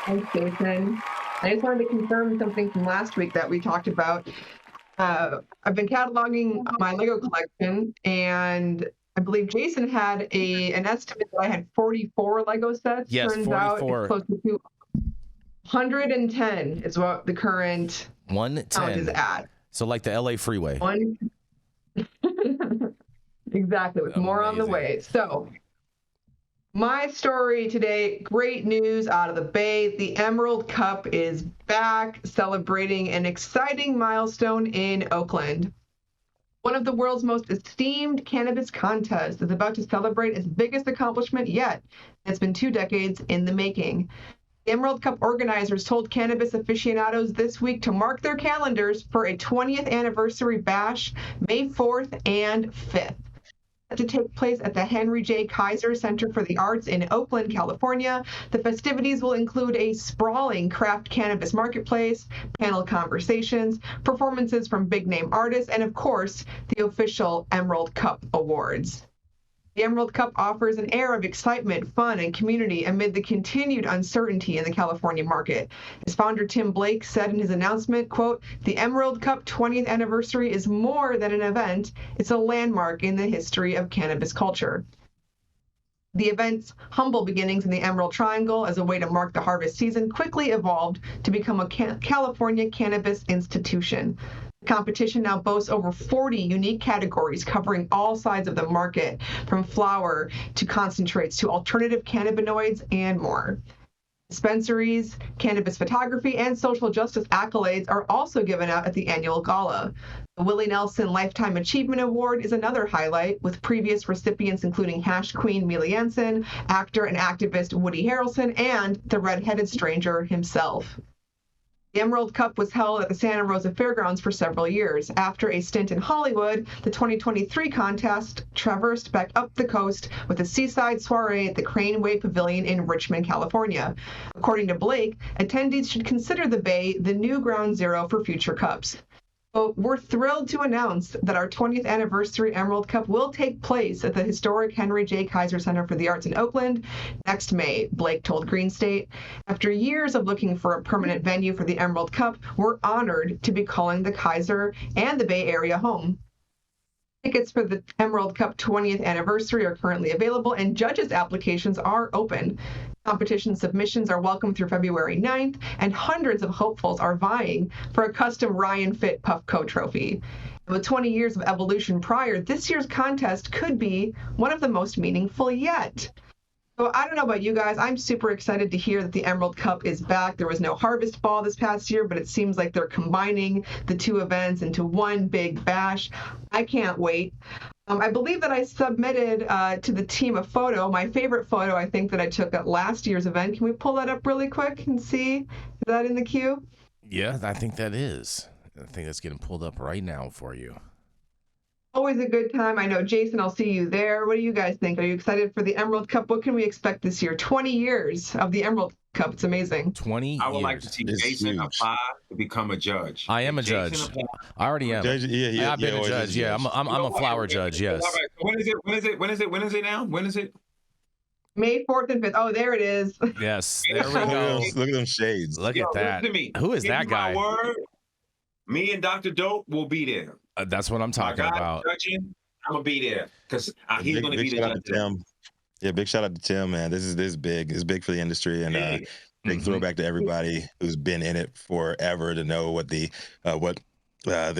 Thanks, Jason. I just wanted to confirm something from last week that we talked about. I've been cataloging my Lego collection, and I believe Jason had an estimate that I had 44 Lego sets. Yes, Turns out it's 44. close to 110 is what the current count is 110. at. So like the LA freeway. Exactly, with more on the Amazing. way. So my story today, great news out of the Bay. The Emerald Cup is back, celebrating an exciting milestone in Oakland. One of the world's most esteemed cannabis contests is about to celebrate its biggest accomplishment yet. It's been 2 decades in the making. The Emerald Cup organizers told cannabis aficionados this week to mark their calendars for a 20th anniversary bash, May 4th and 5th. To take place at the Henry J. Kaiser Center for the Arts in Oakland, California. The festivities will include a sprawling craft cannabis marketplace, panel conversations, performances from big-name artists, and of course, the official Emerald Cup Awards. The Emerald Cup offers an air of excitement, fun, and community amid the continued uncertainty in the California market. As founder Tim Blake said in his announcement, quote, "The Emerald Cup 20th anniversary is more than an event. It's a landmark in the history of cannabis culture." The event's humble beginnings in the Emerald Triangle as a way to mark the harvest season quickly evolved to become a California cannabis institution. The competition now boasts over 40 unique categories covering all sides of the market, from flower to concentrates to alternative cannabinoids and more. Dispensaries, cannabis photography, and social justice accolades are also given out at the annual gala. The Willie Nelson Lifetime Achievement Award is another highlight, with previous recipients including Hash Queen Millie Jansen, actor and activist Woody Harrelson, and the red-headed stranger himself. The Emerald Cup was held at the Santa Rosa Fairgrounds for several years. After a stint in Hollywood, the 2023 contest traversed back up the coast with a seaside soiree at the Crane Way Pavilion in Richmond, California. According to Blake, attendees should consider the Bay the new ground zero for future cups. So we're thrilled to announce that our 20th anniversary Emerald Cup will take place at the historic Henry J. Kaiser Center for the Arts in Oakland next May, Blake told Green State. After years of looking for a permanent venue for the Emerald Cup, we're honored to be calling the Kaiser and the Bay Area home. Tickets for the Emerald Cup 20th anniversary are currently available, and judges' applications are open. Competition submissions are welcome through February 9th, and hundreds of hopefuls are vying for a custom Ryan Fit Puffco trophy. With 20 years of evolution prior, this year's contest could be one of the most meaningful yet. So I don't know about you guys. I'm super excited to hear that the Emerald Cup is back. There was no Harvest Ball this past year, but it seems like they're combining the two events into one big bash. I can't wait. I believe that I submitted to the team a photo, my favorite photo, I think, that I took at last year's event. Can we pull that up really quick and see? Is that in the queue? Yeah, I think that is. I think that's getting pulled up right now for you. Always a good time. I know, Jason, I'll see you there. What do you guys think? Are you excited for the Emerald Cup? What can we expect this year? 20 years of the Emerald Cup. It's amazing. 20 years. I would like to see Jason apply to become a judge. I am a judge. I already am. I've been a judge. Yeah, I'm a flower judge. Yes. All right. When is it now? When is it? May 4th and 5th. Oh, there it is. Yes. There we go. Look at them shades. Look at that. Listen to me. Who is that guy? My word, me and Dr. Dope will be there. That's what I'm talking about. Judging, I'm gonna be there because he's gonna be the judge. Yeah, big shout out to Tim, man. This is big. It's big for the industry, and big throwback to everybody who's been in it forever to know what the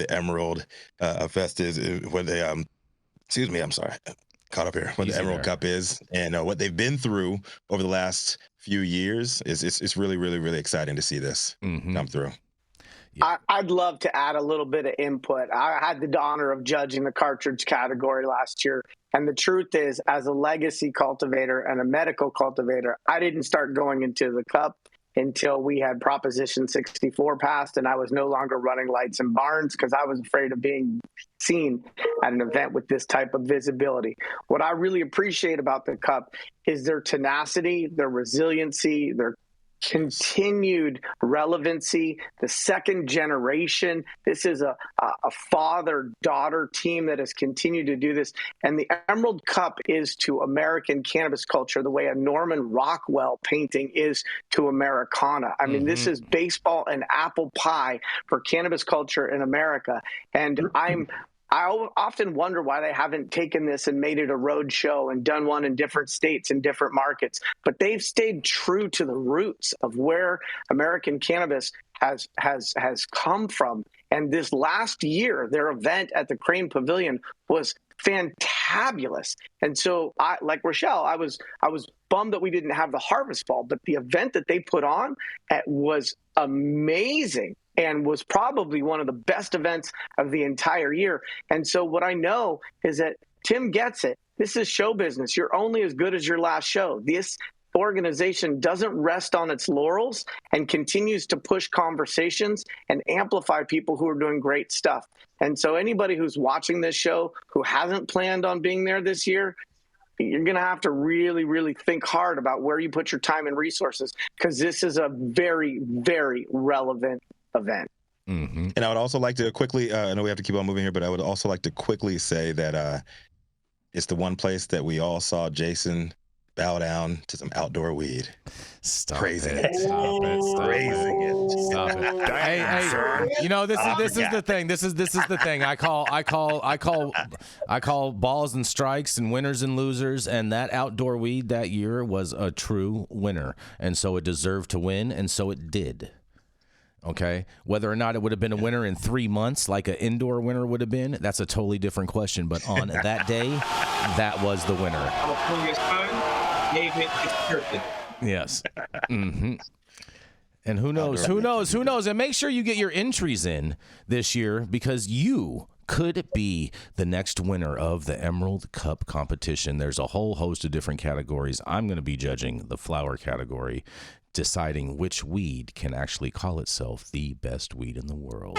Emerald Fest is. What they excuse me, I'm sorry, caught up here. What the Emerald Cup is, and what they've been through over the last few years it's really, really, really exciting to see this come through. Yeah. I'd love to add a little bit of input. I had the honor of judging the cartridge category last year. And the truth is, as a legacy cultivator and a medical cultivator, I didn't start going into the cup until we had Proposition 64 passed and I was no longer running lights in barns because I was afraid of being seen at an event with this type of visibility. What I really appreciate about the cup is their tenacity, their resiliency, their continued relevancy. The second generation, this is a father-daughter team that has continued to do this. And the Emerald Cup is to American cannabis culture the way a Norman Rockwell painting is to Americana. I mean, this is baseball and apple pie for cannabis culture in America. And I often wonder why they haven't taken this and made it a road show and done one in different states and different markets. But they've stayed true to the roots of where American cannabis has come from. And this last year, their event at the Crane Pavilion was fantabulous. And so, like Rochelle, I was bummed that we didn't have the Harvest Ball, but the event that they put on was amazing and was probably one of the best events of the entire year. And so what I know is that Tim gets it. This is show business. You're only as good as your last show. This organization doesn't rest on its laurels and continues to push conversations and amplify people who are doing great stuff. And so anybody who's watching this show who hasn't planned on being there this year, you're going to have to really, really think hard about where you put your time and resources, because this is a very, very relevant event. And I would also like to quickly, I know we have to keep on moving here, but I would also like to quickly say that it's the one place that we all saw Jason bow down to some outdoor weed. Stop Praising it. it. Stop it. Praising it. Stop it. Hey, you know, this is the thing. This is the thing. I call balls and strikes and winners and losers, and that outdoor weed that year was a true winner, and so it deserved to win, and so it did. Okay, whether or not it would have been a winner in 3 months, like an indoor winner would have been, that's a totally different question. But on that day, that was the winner. California's phone gave it its purpose. Yes. And who knows? And make sure you get your entries in this year, because you could be the next winner of the Emerald Cup competition. There's a whole host of different categories. I'm going to be judging the flower category, deciding which weed can actually call itself the best weed in the world.